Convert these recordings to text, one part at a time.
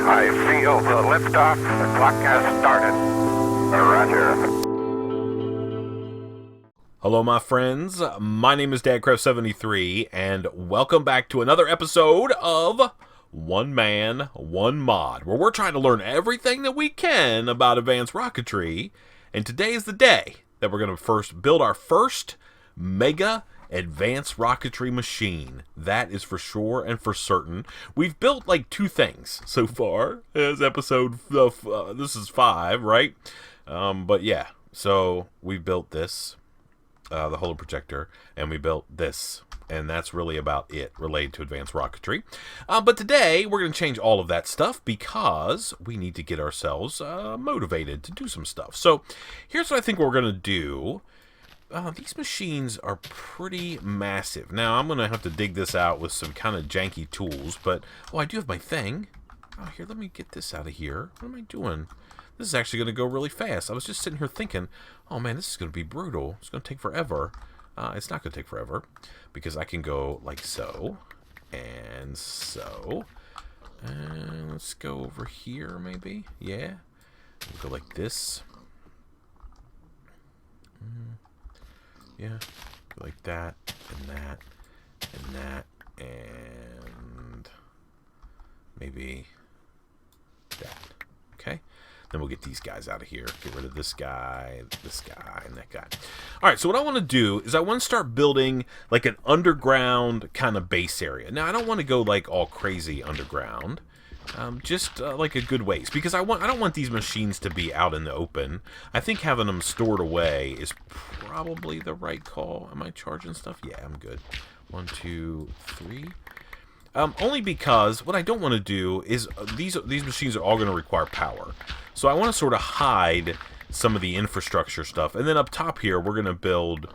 I feel the liftoff. The clock has started. Roger. Hello, my friends. My name is DadCraft73, and welcome back to another episode of One Man, One Mod, where we're trying to learn everything that we can about advanced rocketry. And today is the day that we're going to first build our first mega advanced rocketry machine. That is for sure and for certain. We've built like two things so far as episode this is 5, right? But yeah, so we built this, the Holo-Projector, and we built this, and that's really about it related to advanced rocketry. But today we're going to change all of that stuff because we need to get ourselves motivated to do some stuff. So here's what I think we're going to do. These machines are pretty massive. Now, I'm going to have to dig this out with some kind of janky tools, but, oh, I do have my thing. Oh, here, let me get this out of here. What am I doing? This is actually going to go really fast. I was just sitting here thinking, oh, man, this is going to be brutal. It's going to take forever. It's not going to take forever, because I can go like so, and so. And let's go over here, maybe. Yeah. We'll go like this. Yeah, like that, and that, and that, and maybe that. Okay, then we'll get these guys out of here. Get rid of this guy, and that guy. All right, so what I want to do is I want to start building like an underground kind of base area. Now, I don't want to go like all crazy underground. Just like a good ways, because I don't want these machines to be out in the open. I think having them stored away is probably the right call. Am I charging stuff? Yeah, I'm good. 1, 2, 3. Only because what I don't want to do is these machines are all going to require power. So I want to sort of hide some of the infrastructure stuff, and then up top here we're going to build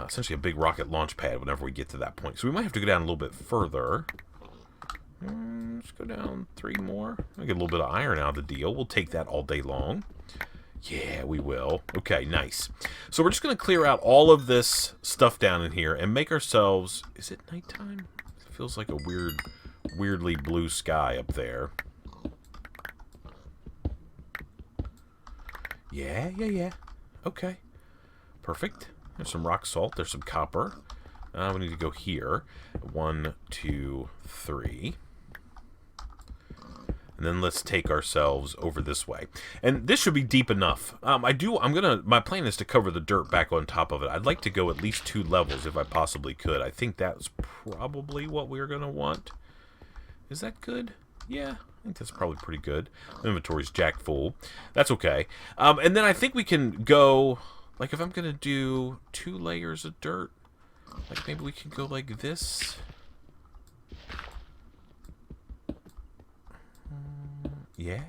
essentially a big rocket launch pad whenever we get to that point. So we might have to go down a little bit further. Let's go down 3 more. I'll get a little bit of iron out of the deal. We'll take that all day long. Yeah, we will. Okay, nice. So we're just going to clear out all of this stuff down in here and make ourselves... Is it nighttime? It feels like a weirdly blue sky up there. Yeah. Okay. Perfect. There's some rock salt. There's some copper. We need to go here. 1, 2, 3. And then let's take ourselves over this way. And this should be deep enough. My plan is to cover the dirt back on top of it. I'd like to go at least 2 levels if I possibly could. I think that's probably what we're going to want. Is that good? Yeah, I think that's probably pretty good. Inventory's jack full. That's okay. And then I think we can go, like if I'm going to do 2 layers of dirt, like maybe we can go like this. Yeah,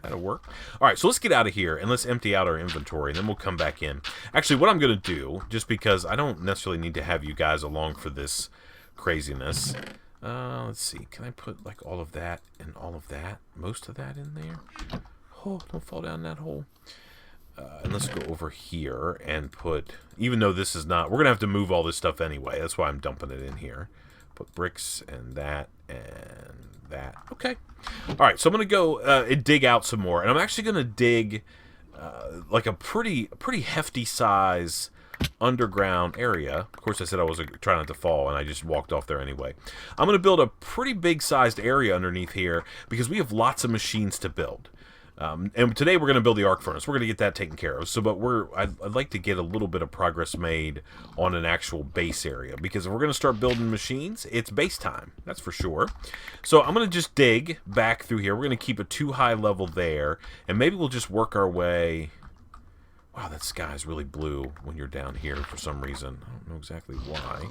that'll work. All right, so let's get out of here and let's empty out our inventory, and then we'll come back in. Actually, what I'm going to do, just because I don't necessarily need to have you guys along for this craziness. Let's see. Can I put like all of that and all of that, most of that in there? Oh, don't fall down that hole. And let's go over here and put, even though this is not, we're going to have to move all this stuff anyway. That's why I'm dumping it in here. Put bricks and that and that. Okay. All right, so I'm going to go and dig out some more. And I'm actually going to dig like a pretty hefty size underground area. Of course, I said I wasn't trying not to fall, and I just walked off there anyway. I'm going to build a pretty big sized area underneath here because we have lots of machines to build. And today we're going to build the arc furnace. We're going to get that taken care of. So, but I'd like to get a little bit of progress made on an actual base area, because if we're going to start building machines, it's base time. That's for sure. So I'm going to just dig back through here. We're going to keep a 2 high level there, and maybe we'll just work our way. Wow, that sky is really blue when you're down here for some reason. I don't know exactly why.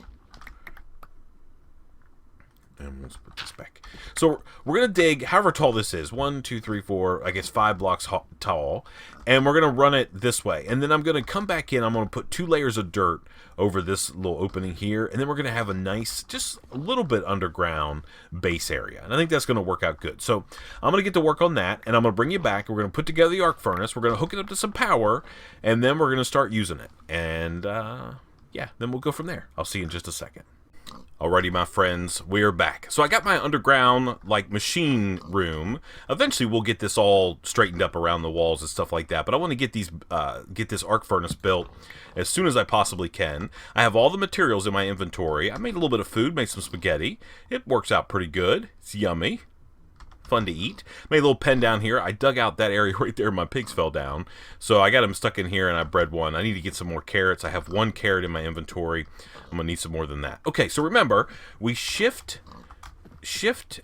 And let's put this back. So we're going to dig however tall this is. 1, 2, 3, 4, I guess 5 blocks tall. And we're going to run it this way. And then I'm going to come back in. I'm going to put 2 layers of dirt over this little opening here. And then we're going to have a nice, just a little bit underground base area. And I think that's going to work out good. So I'm going to get to work on that. And I'm going to bring you back. We're going to put together the arc furnace. We're going to hook it up to some power. And then we're going to start using it. And yeah, then we'll go from there. I'll see you in just a second. Alrighty, my friends, we're back. So I got my underground, like, machine room. Eventually, we'll get this all straightened up around the walls and stuff like that. But I want to get this arc furnace built as soon as I possibly can. I have all the materials in my inventory. I made a little bit of food, made some spaghetti. It works out pretty good. It's yummy. Fun to eat. Made a little pen down here. I dug out that area right there. My pigs fell down. So I got them stuck in here and I bred one. I need to get some more carrots. I have 1 carrot in my inventory. I'm going to need some more than that. Okay, so remember, we shift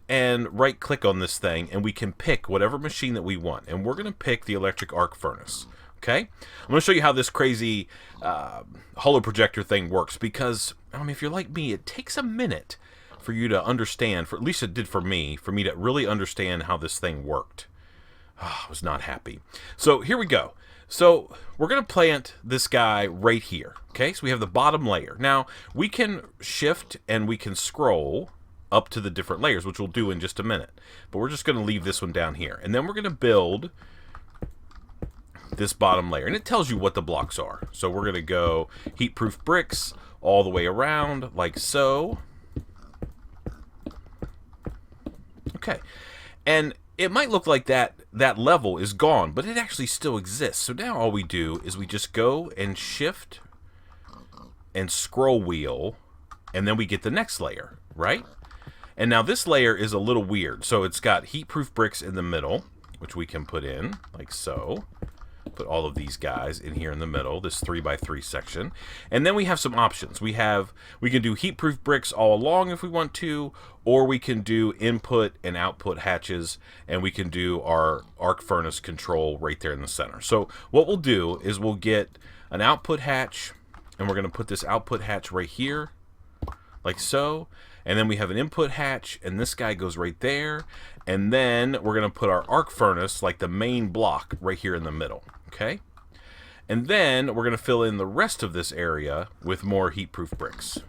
and right click on this thing and we can pick whatever machine that we want. And we're going to pick the electric arc furnace. Okay? I'm going to show you how this crazy Holo-Projector thing works because, I mean, if you're like me, it takes a minute for you to understand, at least it did for me to really understand how this thing worked. Oh, I was not happy. So here we go. So we're going to plant this guy right here. Okay, so we have the bottom layer. Now, we can shift and we can scroll up to the different layers, which we'll do in just a minute. But we're just going to leave this one down here. And then we're going to build this bottom layer. And it tells you what the blocks are. So we're going to go heat-proof bricks all the way around, like so. Okay, and it might look like that level is gone, but it actually still exists. So now all we do is we just go and shift and scroll wheel, and then we get the next layer, right? And now this layer is a little weird. So it's got heat-proof bricks in the middle, which we can put in, like so. Put all of these guys in here in the middle, this 3x3 section. And then we have some options. We can do heat-proof bricks all along if we want to, or we can do input and output hatches, and we can do our arc furnace control right there in the center. So what we'll do is we'll get an output hatch, and we're going to put this output hatch right here, like so. And then we have an input hatch, and this guy goes right there. And then we're going to put our arc furnace, like the main block, right here in the middle. Okay? And then we're going to fill in the rest of this area with more heat-proof bricks.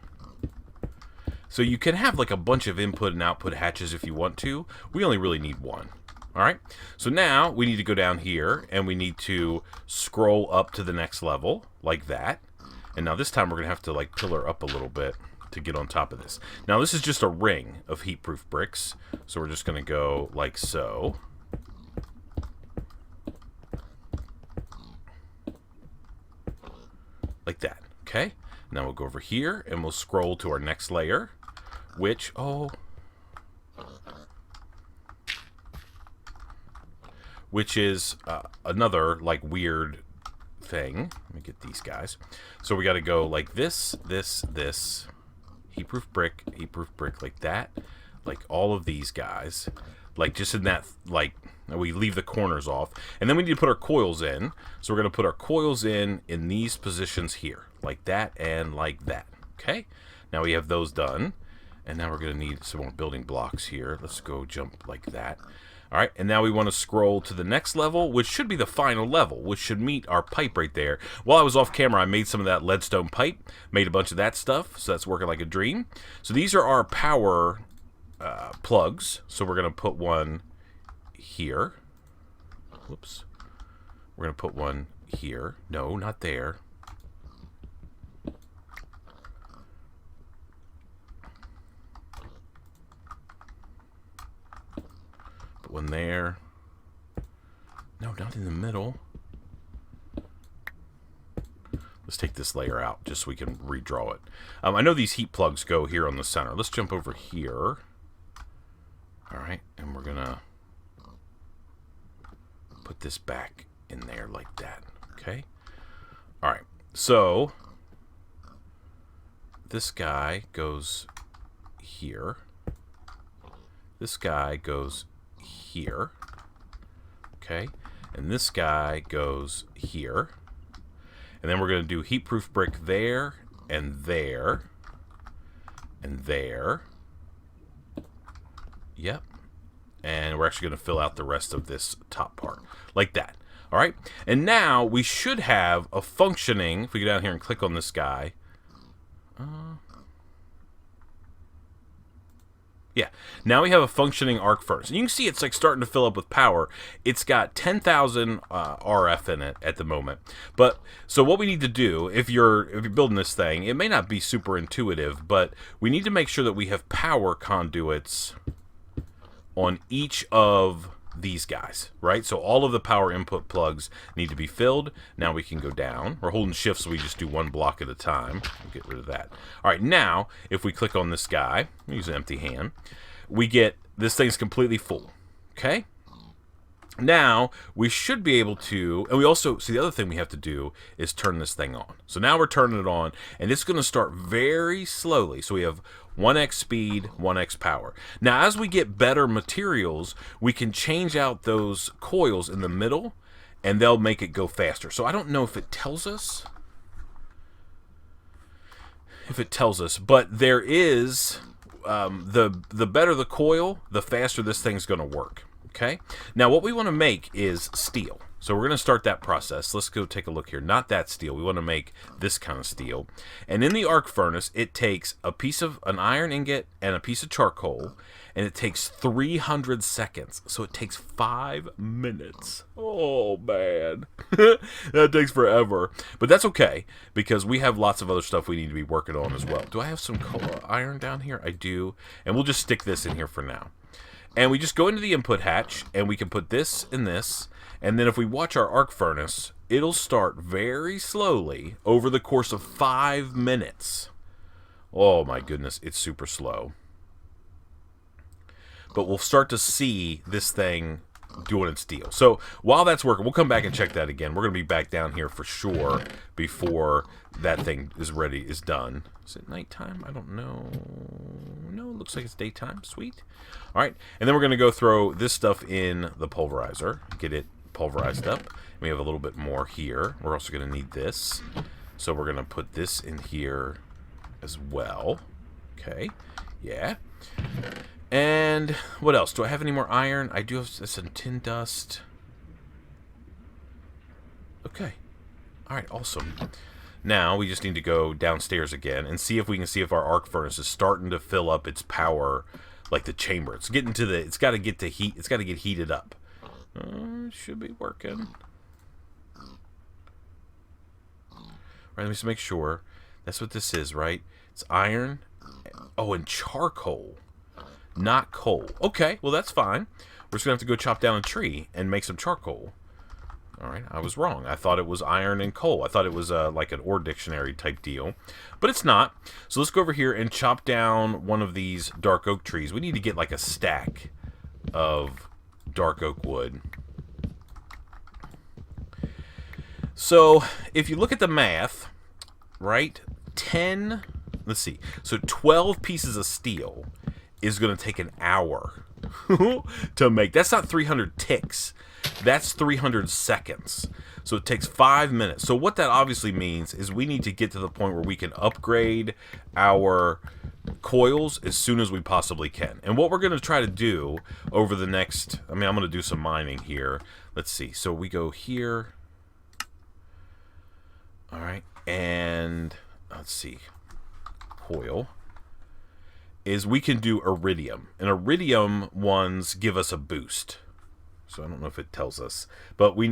So you can have like a bunch of input and output hatches if you want to. We only really need one. Alright? So now we need to go down here, and we need to scroll up to the next level, like that. And now this time we're going to have to like pillar up a little bit to get on top of this. Now this is just a ring of heat-proof bricks, so we're just going to go like so. Like that, okay? Now we'll go over here and we'll scroll to our next layer, which, which is another like weird thing. Let me get these guys. So we got to go like this, heat-proof brick, like that, like all of these guys, like just in that, like we leave the corners off, and then we need to put our coils in. So we're going to put our coils in these positions here, like that and like that. Okay, now we have those done, and now we're going to need some more building blocks here. Let's go jump like that. All right, and now we want to scroll to the next level, which should be the final level, which should meet our pipe right there. While I was off camera, I made some of that leadstone pipe, made a bunch of that stuff, so that's working like a dream. So these are our power plugs, so we're going to put one here. Whoops. We're going to put one here. No, not there. Put one there. No, not in the middle. Let's take this layer out just so we can redraw it. I know these heat plugs go here on the center. Let's jump over here. All right, and we're gonna put this back in there like that. Okay. All right. So this guy goes here. This guy goes here. Okay. And this guy goes here. And then we're going to do heat-proof brick there, and there, and there. Yep. And we're actually going to fill out the rest of this top part, like that. All right? And now we should have a functioning, if we go down here and click on this guy. Yeah. Now we have a functioning arc furnace. And you can see it's like starting to fill up with power. It's got 10,000 RF in it at the moment. But so what we need to do, if you're building this thing, it may not be super intuitive, but we need to make sure that we have power conduits on each of these guys, right? So all of the power input plugs need to be filled. Now we can go down. We're holding shift, so we just do one block at a time. We'll get rid of that. All right, now if we click on this guy, use an empty hand, we get this thing's completely full. Okay. Now we should be able to, and we also see the other thing we have to do is turn this thing on. So now we're turning it on, and it's going to start very slowly. So we have 1x speed, 1x power. Now as we get better materials, we can change out those coils in the middle, and they'll make it go faster. So I don't know if it tells us. But there is the better the coil, the faster this thing's going to work. Okay. Now what we want to make is steel. So we're going to start that process. Let's go take a look here. Not that steel. We want to make this kind of steel. And in the arc furnace, it takes a piece of an iron ingot and a piece of charcoal, and it takes 300 seconds. So it takes 5 minutes. Oh, man. That takes forever. But that's okay, because we have lots of other stuff we need to be working on as well. Do I have some iron down here? I do. And we'll just stick this in here for now. And we just go into the input hatch, and we can put this in this. And then if we watch our arc furnace, it'll start very slowly over the course of 5 minutes. Oh my goodness, it's super slow. But we'll start to see this thing doing its deal. So while that's working, we'll come back and check that again. We're going to be back down here for sure before that thing is done. Is it nighttime? I don't know. No, it looks like it's daytime. Sweet. All right, and then we're going to go throw this stuff in the pulverizer, get it pulverized up. We have a little bit more here. We're also going to need this. So we're going to put this in here as well. Okay, yeah. And what else? Do I have any more iron? I do have some tin dust. Okay. All right, awesome. Now we just need to go downstairs again and see if we can see if our arc furnace is starting to fill up its power, like the chamber. It's getting to the. It's got to get to heat. It's got to get heated up. Should be working. Right, let me just make sure. That's what this is, right? It's iron. Oh, and charcoal. Not coal. Okay, well that's fine. We're just going to have to go chop down a tree and make some charcoal. Alright, I was wrong. I thought it was iron and coal. I thought it was like an ore dictionary type deal. But it's not. So let's go over here and chop down one of these dark oak trees. We need to get like a stack of dark oak wood. So if you look at the math, right, let's see, so 12 pieces of steel is going to take an hour to make. That's not 300 ticks. That's 300 seconds. So it takes 5 minutes. So what that obviously means is we need to get to the point where we can upgrade our coils as soon as we possibly can. And what we're going to try to do over the next, I'm going to do some mining here. Let's see. So we go here. All right. And let's see. Coil. Is we can do iridium. And iridium ones give us a boost. So I don't know if it tells us. But we're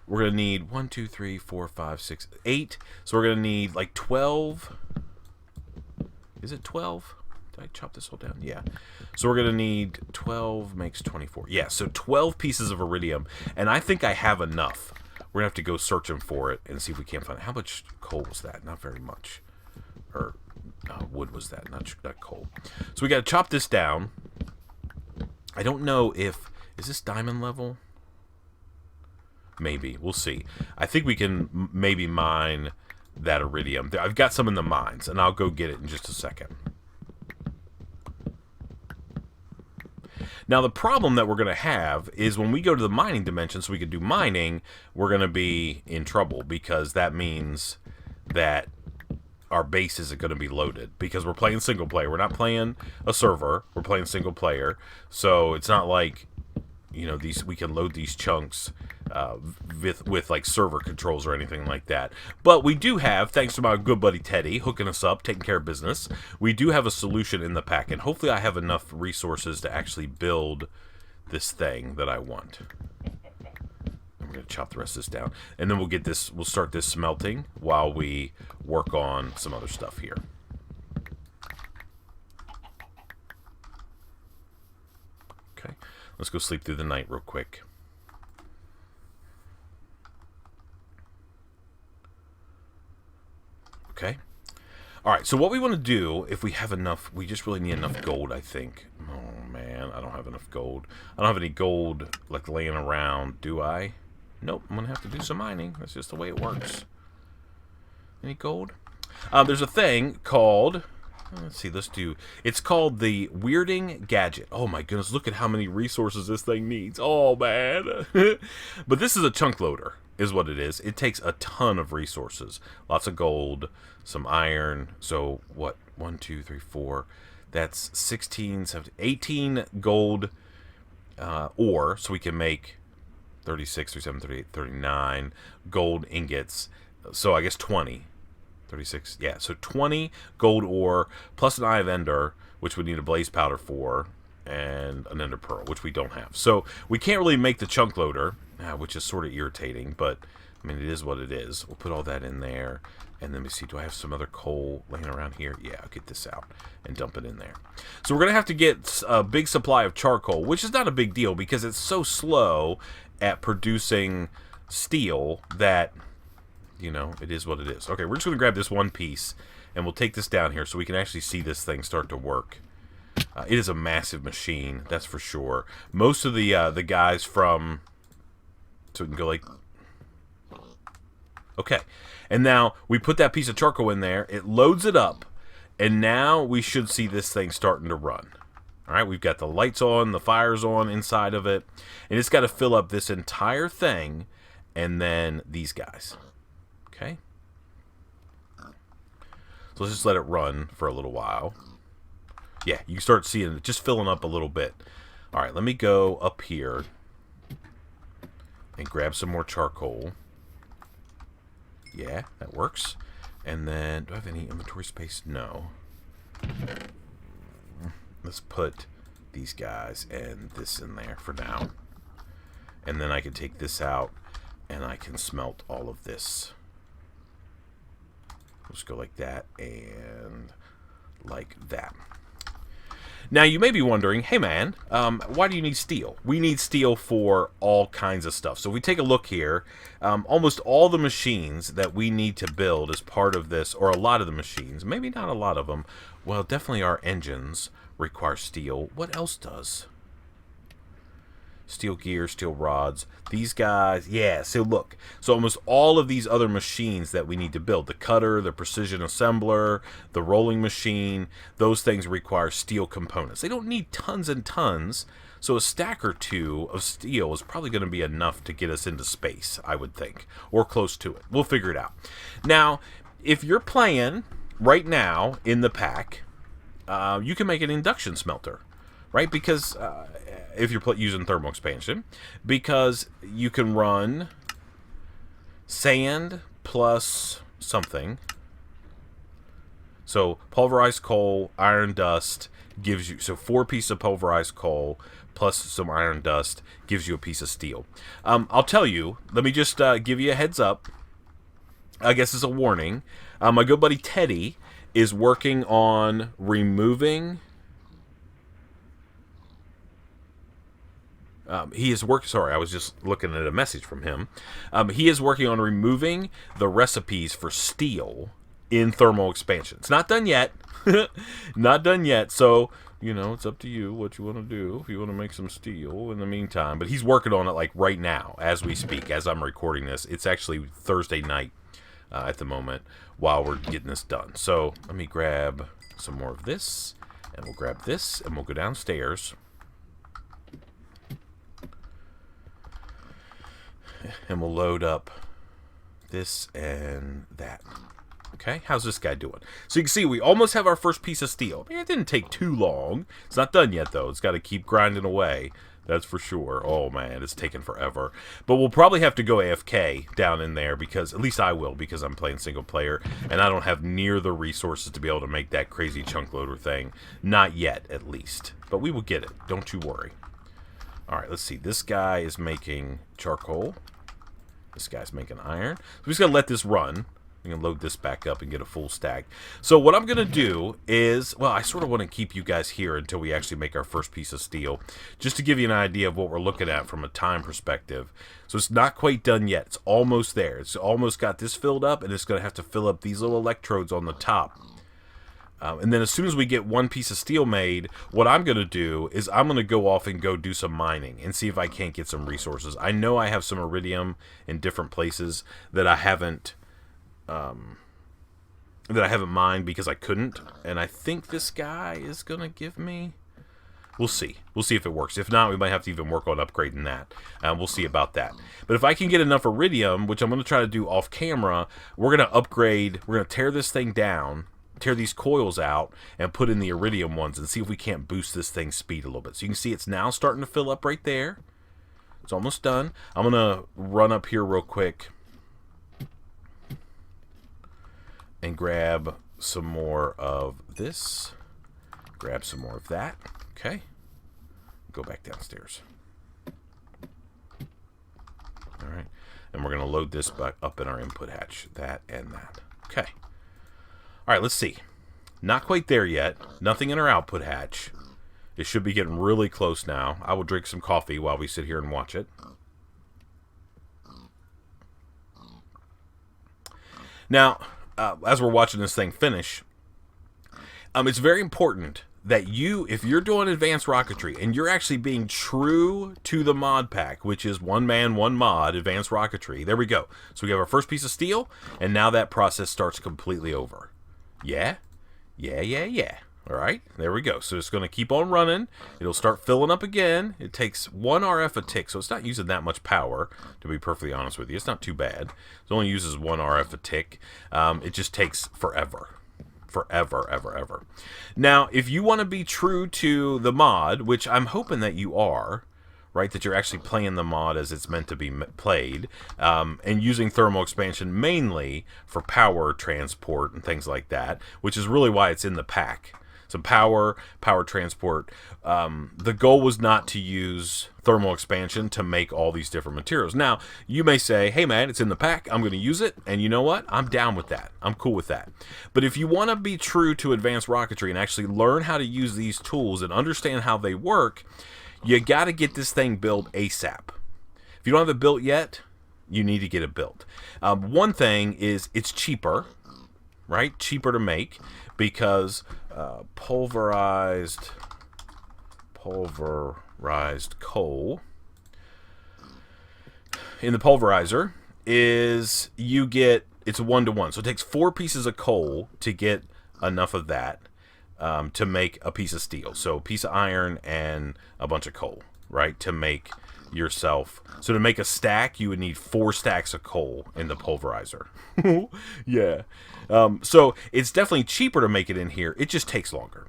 going to need 1, 2, 3, 4, 5, 6, 8. So we're going to need like 12. Is it 12? Did I chop this all down? Yeah. So we're going to need 12 makes 24. Yeah, so 12 pieces of iridium. And I think I have enough. We're going to have to go searching for it and see if we can't find it. How much coal was that? Not very much. Or wood was that, not coal. So we got to chop this down. I don't know if... Is this diamond level? Maybe. We'll see. I think we can maybe mine that iridium. I've got some in the mines, and I'll go get it in just a second. Now, the problem that we're going to have is when we go to the mining dimension so we can do mining, we're going to be in trouble because that means that our base isn't going to be loaded because we're playing single player. We're not playing a server. We're playing single player. So it's not like, you know, we can load these chunks with like server controls or anything like that. But we do have, thanks to my good buddy Teddy hooking us up, taking care of business, we do have a solution in the pack, and hopefully I have enough resources to actually build this thing that I want. I'm going to chop the rest of this down, and then we'll start this smelting while we work on some other stuff here. Okay, let's go sleep through the night real quick. Okay. All right, so what we want to do, if we have enough, we just really need enough gold, I think. Oh, man, I don't have enough gold. I don't have any gold, like, laying around, do I? Nope, I'm going to have to do some mining. That's just the way it works. Any gold? There's a thing called, let's see, it's called the Weirding Gadget. Oh, my goodness, look at how many resources this thing needs. Oh, man. But this is a chunk loader, is what it is. It takes a ton of resources. Lots of gold, some iron. So what? 1, 2, 3, 4. That's 16, 17, 18 gold ore. So we can make 36, 37, 38, 39 gold ingots. So I guess 20. 36. Yeah, so 20 gold ore plus an Eye of Ender, which we need a blaze powder for, and an Ender Pearl, which we don't have. So we can't really make the chunk loader, which is sort of irritating, but I mean, it is what it is. We'll put all that in there, and then we see, do I have some other coal laying around here? Yeah, I'll get this out and dump it in there. So we're going to have to get a big supply of charcoal, which is not a big deal because it's so slow at producing steel that, you know, it is what it is. Okay, we're just going to grab this one piece, and we'll take this down here so we can actually see this thing start to work. It is a massive machine, that's for sure. Most of the guys from... So we can go like... Okay, and now we put that piece of charcoal in there, it loads it up, and now we should see this thing starting to run. Alright, we've got the lights on, the fire's on inside of it, and it's got to fill up this entire thing, and then these guys. Okay. So let's just let it run for a little while. Yeah, you can start seeing it just filling up a little bit. Alright, let me go up here and grab some more charcoal. Yeah, that works. And then, do I have any inventory space? No. Let's put these guys and this in there for now. And then I can take this out and I can smelt all of this. Let's go like that and like that. Now, you may be wondering, hey man, why do you need steel? We need steel for all kinds of stuff. So if we take a look here, almost all the machines that we need to build as part of this, or a lot of the machines, maybe not a lot of them, well, definitely our engines require steel. What else does? Steel gear, steel rods, these guys, yeah, so look. So almost all of these other machines that we need to build, the cutter, the precision assembler, the rolling machine, those things require steel components. They don't need tons and tons, so a stack or two of steel is probably going to be enough to get us into space, I would think, or close to it. We'll figure it out. Now, if you're playing right now in the pack, you can make an induction smelter. Right, because if you're using thermal expansion, because you can run sand plus something. So pulverized coal, iron dust gives you, so 4 pieces of pulverized coal plus some iron dust gives you a piece of steel. I'll tell you, let me just give you a heads up. I guess it's a warning. My good buddy Teddy is working on removing... he is sorry, I was just looking at a message from him. He is working on removing the recipes for steel in thermal expansion. It's not done yet. Not done yet. So, you know, it's up to you what you want to do. If you want to make some steel in the meantime. But he's working on it like right now as we speak, as I'm recording this. It's actually Thursday night at the moment while we're getting this done. So let me grab some more of this. And we'll grab this and we'll go downstairs. And we'll load up this and that. Okay, how's this guy doing? So you can see we almost have our first piece of steel. It didn't take too long. It's not done yet, though. It's got to keep grinding away. That's for sure. Oh, man, it's taking forever. But we'll probably have to go AFK down in there because, at least I will, because I'm playing single player, and I don't have near the resources to be able to make that crazy chunk loader thing. Not yet, at least. But we will get it. Don't you worry. All right, let's see. This guy is making charcoal. This guy's making iron. So we're just going to let this run. I'm going to load this back up and get a full stack. So what I'm going to do is, well, I sort of want to keep you guys here until we actually make our first piece of steel, just to give you an idea of what we're looking at from a time perspective. So it's not quite done yet. It's almost there. It's almost got this filled up, and it's going to have to fill up these little electrodes on the top. And then as soon as we get one piece of steel made, what I'm going to do is I'm going to go off and go do some mining and see if I can't get some resources. I know I have some iridium in different places that I haven't mined because I couldn't, and I think this guy is gonna give me. We'll see if it works. If not, we might have to even work on upgrading that. We'll see about that. But if I can get enough iridium, which I'm gonna try to do off camera, we're gonna upgrade. We're gonna tear this thing down, tear these coils out, and put in the iridium ones, and see if we can't boost this thing's speed a little bit. So you can see it's now starting to fill up right there. It's almost done. I'm gonna run up here real quick and grab some more of this. Grab some more of that. Okay. Go back downstairs. Alright. And we're going to load this back up in our input hatch. That and that. Okay. Alright, let's see. Not quite there yet. Nothing in our output hatch. It should be getting really close now. I will drink some coffee while we sit here and watch it. Now, as we're watching this thing finish, it's very important that if you're doing advanced rocketry and you're actually being true to the mod pack, which is one man, one mod, advanced rocketry. There we go. So we have our first piece of steel, and now that process starts completely over. Yeah? Yeah. All right, there we go. So it's going to keep on running. It'll start filling up again. It takes 1 RF a tick, so it's not using that much power, to be perfectly honest with you. It's not too bad. It only uses 1 RF a tick. It just takes forever. Forever. Now, if you want to be true to the mod, which I'm hoping that you are, right, that you're actually playing the mod as it's meant to be played, and using thermal expansion mainly for power transport and things like that, which is really why it's in the pack. So power transport. The goal was not to use thermal expansion to make all these different materials. Now, you may say, hey man, it's in the pack, I'm going to use it, and you know what? I'm down with that. I'm cool with that. But if you want to be true to advanced rocketry and actually learn how to use these tools and understand how they work, you got to get this thing built ASAP. If you don't have it built yet, you need to get it built. One thing is it's cheaper, right? Cheaper to make because pulverized coal in the pulverizer is it's a 1-to-1. So it takes 4 pieces of coal to get enough of that to make a piece of steel. So a piece of iron and a bunch of coal, right? To make yourself. So to make a stack, you would need 4 stacks of coal in the pulverizer. Yeah. So it's definitely cheaper to make it in here. It just takes longer.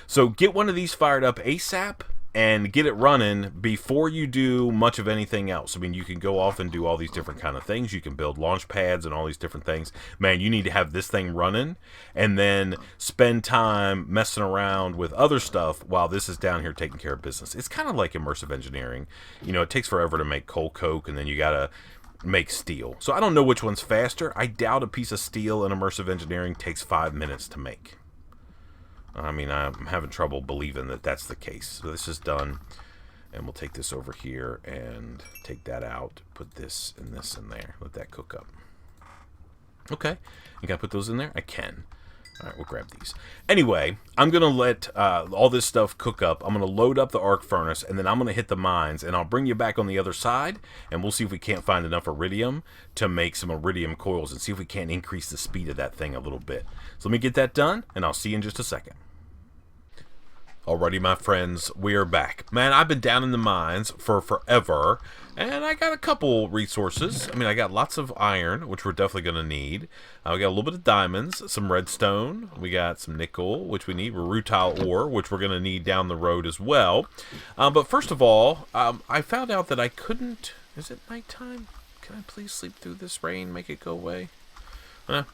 So get one of these fired up ASAP and get it running before you do much of anything else. I mean, you can go off and do all these different kind of things. You can build launch pads and all these different things. Man, you need to have this thing running and then spend time messing around with other stuff while this is down here taking care of business. It's kind of like immersive engineering. You know, it takes forever to make coal coke, and then you got to make steel. So I don't know which one's faster. I doubt a piece of steel in immersive engineering takes 5 minutes to make. I mean, I'm having trouble believing that that's the case. So this is done, and we'll take this over here and take that out. Put this and this in there. Let that cook up. Okay. Can I put those in there? I can. All right, we'll grab these. Anyway, I'm going to let all this stuff cook up. I'm going to load up the arc furnace, and then I'm going to hit the mines, and I'll bring you back on the other side, and we'll see if we can't find enough iridium to make some iridium coils and see if we can't increase the speed of that thing a little bit. So let me get that done, and I'll see you in just a second. Alrighty, my friends, we are back. Man, I've been down in the mines for forever, and I got a couple resources. I mean, I got lots of iron, which we're definitely going to need. We got a little bit of diamonds, some redstone. We got some nickel, which we need. Rutile ore, which we're going to need down the road as well. But first of all, I found out that I couldn't... Is it nighttime? Can I please sleep through this rain? Make it go away?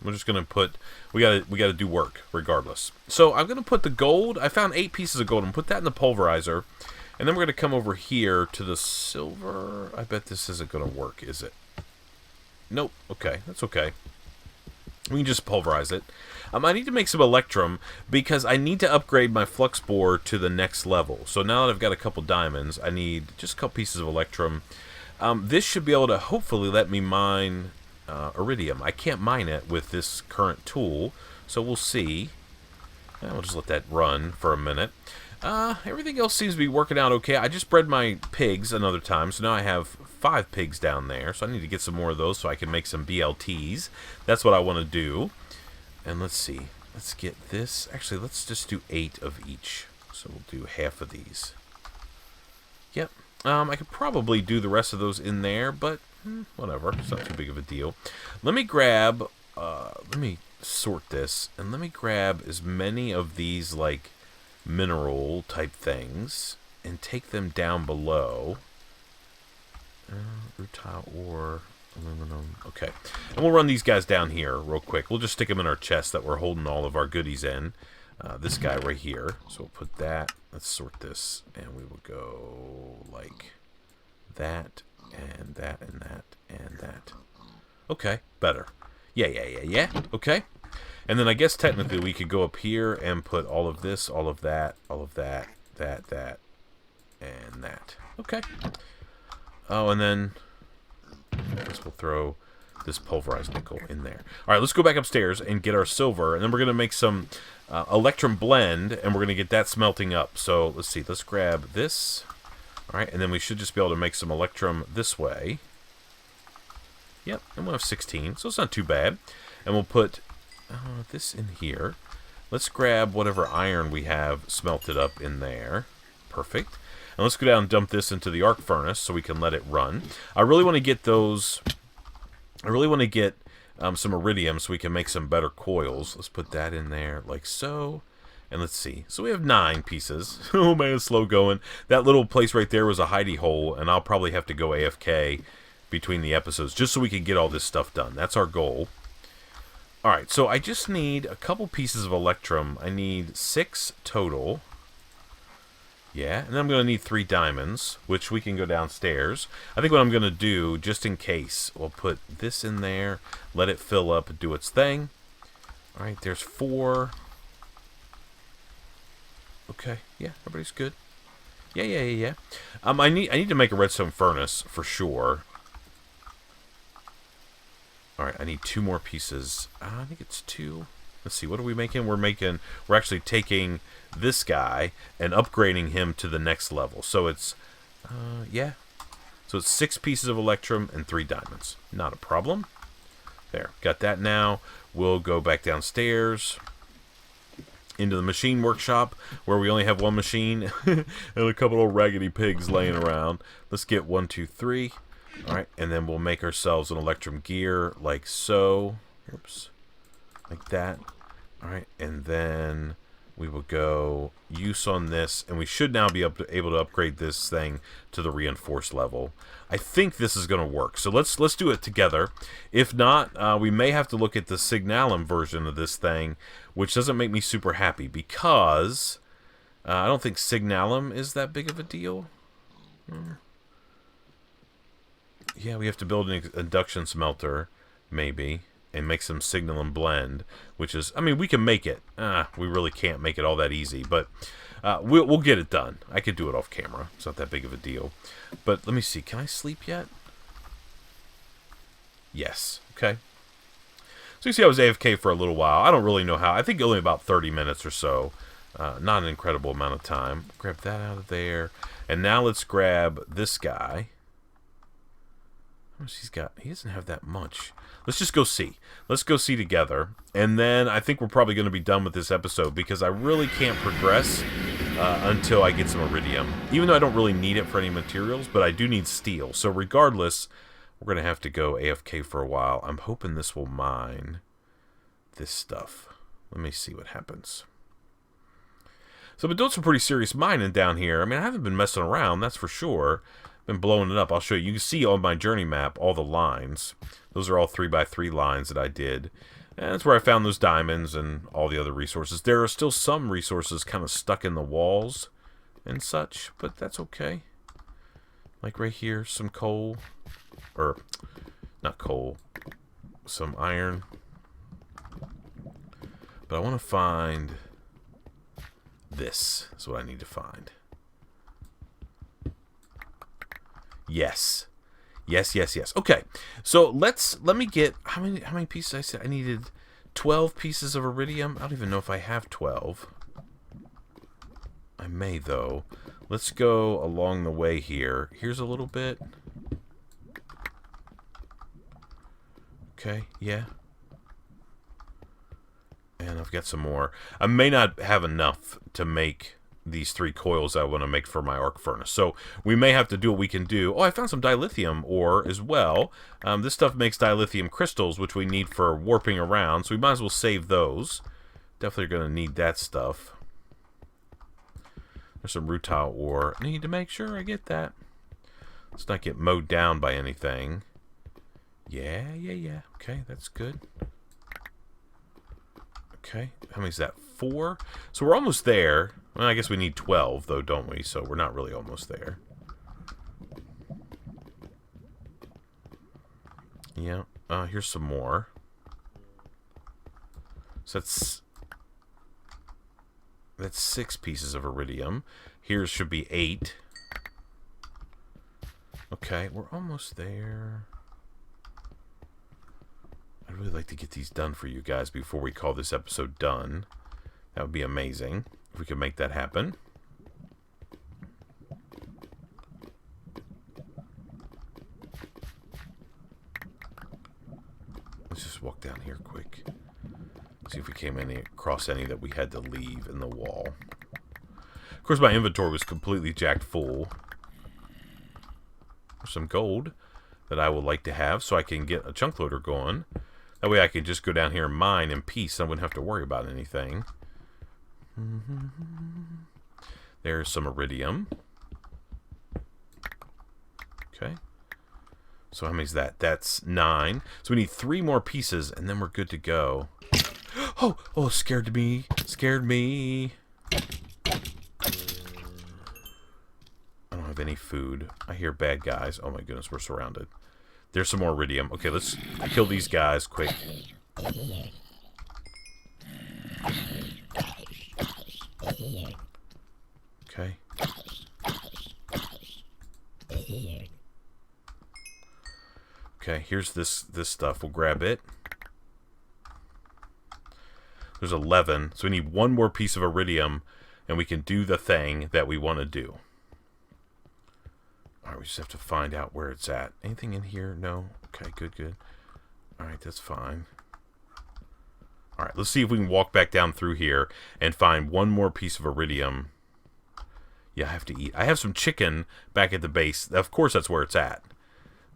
We're just gonna put. We gotta do work regardless. So I'm gonna put the gold. I found 8 pieces of gold. I'm gonna put that in the pulverizer, and then we're gonna come over here to the silver. I bet this isn't gonna work, is it? Nope. Okay, that's okay. We can just pulverize it. I need to make some electrum because I need to upgrade my flux bore to the next level. So now that I've got a couple diamonds, I need just a couple pieces of electrum. This should be able to hopefully let me mine. Iridium. I can't mine it with this current tool, so we'll see. We'll just let that run for a minute. Everything else seems to be working out okay. I just bred my pigs another time, so now I have 5 pigs down there, so I need to get some more of those so I can make some BLTs. That's what I want to do. And let's see. Let's get this. Actually, let's just do 8 of each. So we'll do half of these. Yep. I could probably do the rest of those in there, but whatever. It's not too big of a deal. Let me grab, let me sort this, and let me grab as many of these, like, mineral type things, and take them down below. Rutile ore, aluminum. Okay. And we'll run these guys down here real quick. We'll just stick them in our chest that we're holding all of our goodies in. This guy right here. So we'll put that. Let's sort this, and we will go like that. And that, and that, and that. Okay, better. Yeah. Okay. And then I guess technically we could go up here and put all of this, all of that, that, and that. Okay. Oh, and then I guess we'll throw this pulverized nickel in there. All right, let's go back upstairs and get our silver, and then we're going to make some electrum blend, and we're going to get that smelting up. So let's see. Let's grab this. Alright, and then we should just be able to make some electrum this way. Yep, and we'll have 16, so it's not too bad. And we'll put this in here. Let's grab whatever iron we have smelted up in there. Perfect. And let's go down and dump this into the arc furnace so we can let it run. I really want to get those... I really want to get some iridium so we can make some better coils. Let's put that in there like so. And let's see. So we have 9 pieces. Oh man, it's slow going. That little place right there was a hidey hole, and I'll probably have to go AFK between the episodes just so we can get all this stuff done. That's our goal. Alright, so I just need a couple pieces of electrum. I need 6 total. Yeah, and then I'm going to need 3 diamonds, which we can go downstairs. I think what I'm going to do, just in case, we'll put this in there, let it fill up and do its thing. Alright, there's 4... Okay, yeah, everybody's good. Yeah. I need to make a redstone furnace for sure. All right, I need 2 more pieces. I think it's 2. Let's see, what are we making? We're actually taking this guy and upgrading him to the next level. So it's, yeah. So it's 6 pieces of electrum and 3 diamonds. Not a problem. There, got that now. We'll go back downstairs into the machine workshop where we only have 1 machine and a couple of raggedy pigs laying around. Let's get 1, 2, 3. Alright, and then we'll make ourselves an electrum gear like so. Oops. Like that. Alright, and then we will go use on this, and we should now be able to upgrade this thing to the reinforced level. I think this is going to work, so let's do it together. If not, we may have to look at the Signalum version of this thing, which doesn't make me super happy, because I don't think Signalum is that big of a deal. Yeah, we have to build an Induction Smelter, maybe, and make some Signalum blend, which is, I mean, we can make it. We really can't make it all that easy, but we'll get it done. I could do it off camera. It's not that big of a deal. But let me see. Can I sleep yet? Yes. Okay. So you see I was AFK for a little while. I don't really know how. I think only about 30 minutes or so. Not an incredible amount of time. Grab that out of there. And now let's grab this guy. How much he's got? He doesn't have that much. Let's just go see. Let's go see together. And then I think we're probably going to be done with this episode because I really can't progress until I get some iridium. Even though I don't really need it for any materials, but I do need steel. So regardless, we're going to have to go AFK for a while. I'm hoping this will mine this stuff. Let me see what happens. So I've been doing some pretty serious mining down here. I mean, I haven't been messing around, that's for sure. Been blowing it up. I'll show you. You can see on my journey map all the lines. Those are all 3x3 lines that I did. And that's where I found those diamonds and all the other resources. There are still some resources kind of stuck in the walls and such, but that's okay. Like right here, some coal. Or, not coal. Some iron. But I want to find... this is what I need to find. Yes. Yes. Okay. So let me get how many pieces I said I needed 12 pieces of iridium. I don't even know if I have 12. I may though. Let's go along the way here. Here's a little bit. Okay, yeah. And I've got some more. I may not have enough to make these 3 coils I want to make for my arc furnace. So we may have to do what we can do. Oh, I found some dilithium ore as well. This stuff makes dilithium crystals, which we need for warping around. So we might as well save those. Definitely going to need that stuff. There's some rutile ore. Need to make sure I get that. Let's not get mowed down by anything. Yeah. Okay, that's good. Okay, how many is that? 4? So we're almost there. Well, I guess we need 12, though, don't we? So we're not really almost there. Yeah, here's some more. So that's 6 pieces of iridium. Here should be 8. Okay, we're almost there. I'd really like to get these done for you guys before we call this episode done. That would be amazing if we could make that happen. Let's just walk down here quick. See if we came across any that we had to leave in the wall. Of course, my inventory was completely jacked full. There's some gold that I would like to have so I can get a chunk loader going. That way I can just go down here and mine in peace. I wouldn't have to worry about anything. There's some iridium. Okay. So how many is that? That's 9. So we need 3 more pieces and then we're good to go. Oh, scared me. Scared me. I don't have any food. I hear bad guys. Oh my goodness, we're surrounded. There's some more iridium. Okay, let's kill these guys quick. Okay. Okay, here's this stuff. We'll grab it. There's 11. So we need 1 more piece of iridium, and we can do the thing that we want to do. Alright, we just have to find out where it's at. Anything in here? No? Okay, good. Alright, that's fine. Alright, let's see if we can walk back down through here and find 1 more piece of iridium. Yeah, I have to eat. I have some chicken back at the base. Of course, that's where it's at.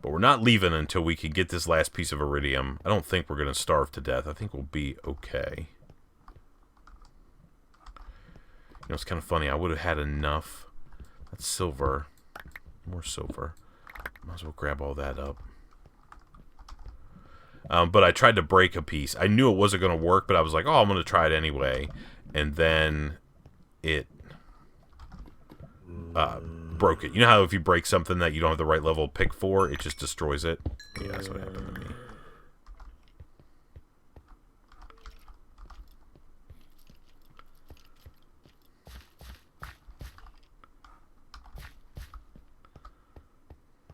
But we're not leaving until we can get this last piece of iridium. I don't think we're going to starve to death. I think we'll be okay. You know, it's kind of funny. I would have had enough. That's silver. More silver. Might as well grab all that up. But I tried to break a piece. I knew it wasn't going to work, but I was like, oh, I'm going to try it anyway. And then it broke it. You know how if you break something that you don't have the right level of pick for, it just destroys it? Yeah, that's what happened to me.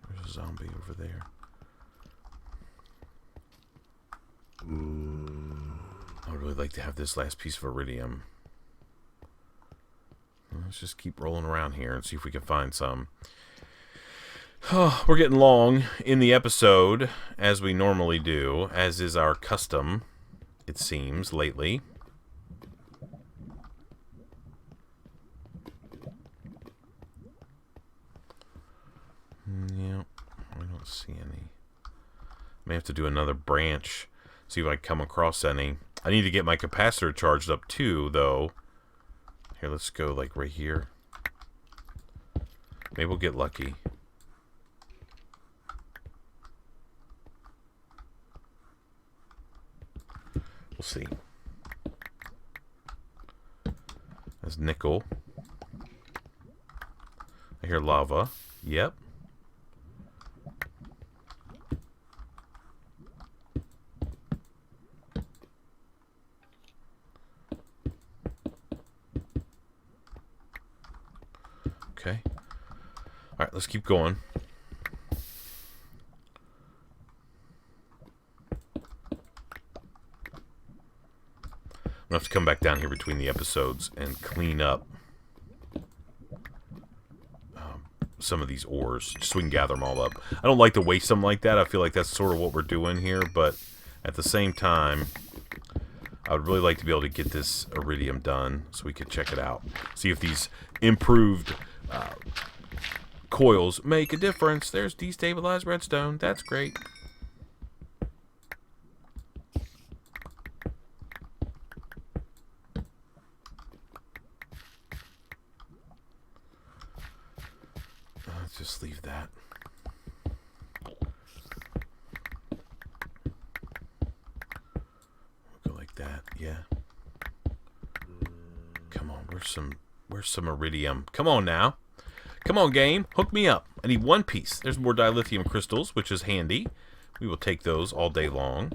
There's a zombie over there. I would really like to have this last piece of iridium. Let's just keep rolling around here and see if we can find some. Oh, we're getting long in the episode, as we normally do, as is our custom, it seems, lately. see any. May have to do another branch. See if I come across any. I need to get my capacitor charged up too, though. Here, let's go like right here. Maybe we'll get lucky. We'll see. That's nickel. I hear lava. Yep. Okay. Alright, let's keep going. I'm going to have to come back down here between the episodes and clean up some of these ores, just so we can gather them all up. I don't like to waste them like that. I feel like that's sort of what we're doing here, but at the same time, I would really like to be able to get this iridium done so we could check it out. See if these improved coils make a difference. There's destabilized redstone. That's great. Let's just leave that. We'll go like that. Yeah. Come on. Where's some iridium? Come on now. Come on, game. Hook me up. I need one piece. There's more dilithium crystals, which is handy. We will take those all day long.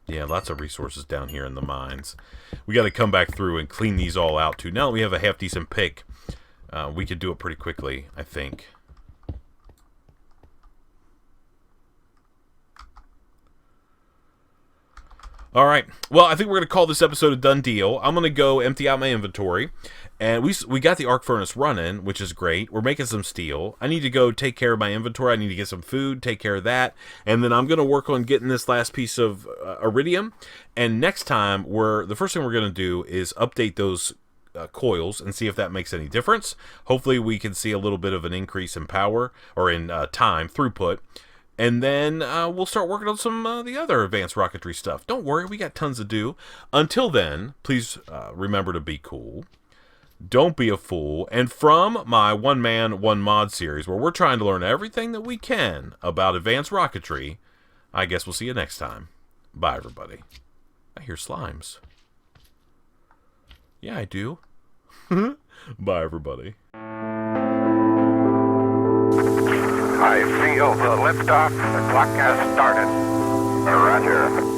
Yeah, lots of resources down here in the mines. We got to come back through and clean these all out, too. Now that we have a half-decent pick, we could do it pretty quickly, I think. All right. Well, I think we're going to call this episode a done deal. I'm going to go empty out my inventory. And we got the arc furnace running, which is great. We're making some steel. I need to go take care of my inventory. I need to get some food, take care of that. And then I'm going to work on getting this last piece of iridium. And next time, the first thing we're going to do is update those coils and see if that makes any difference. Hopefully, we can see a little bit of an increase in power or in time, throughput. And then we'll start working on some of the other advanced rocketry stuff. Don't worry, we got tons to do. Until then, please remember to be cool. Don't be a fool. And from my One Man, One Mod series, where we're trying to learn everything that we can about advanced rocketry, I guess we'll see you next time. Bye, everybody. I hear slimes. Yeah, I do. Bye, everybody. I feel the liftoff. The clock has started. Roger.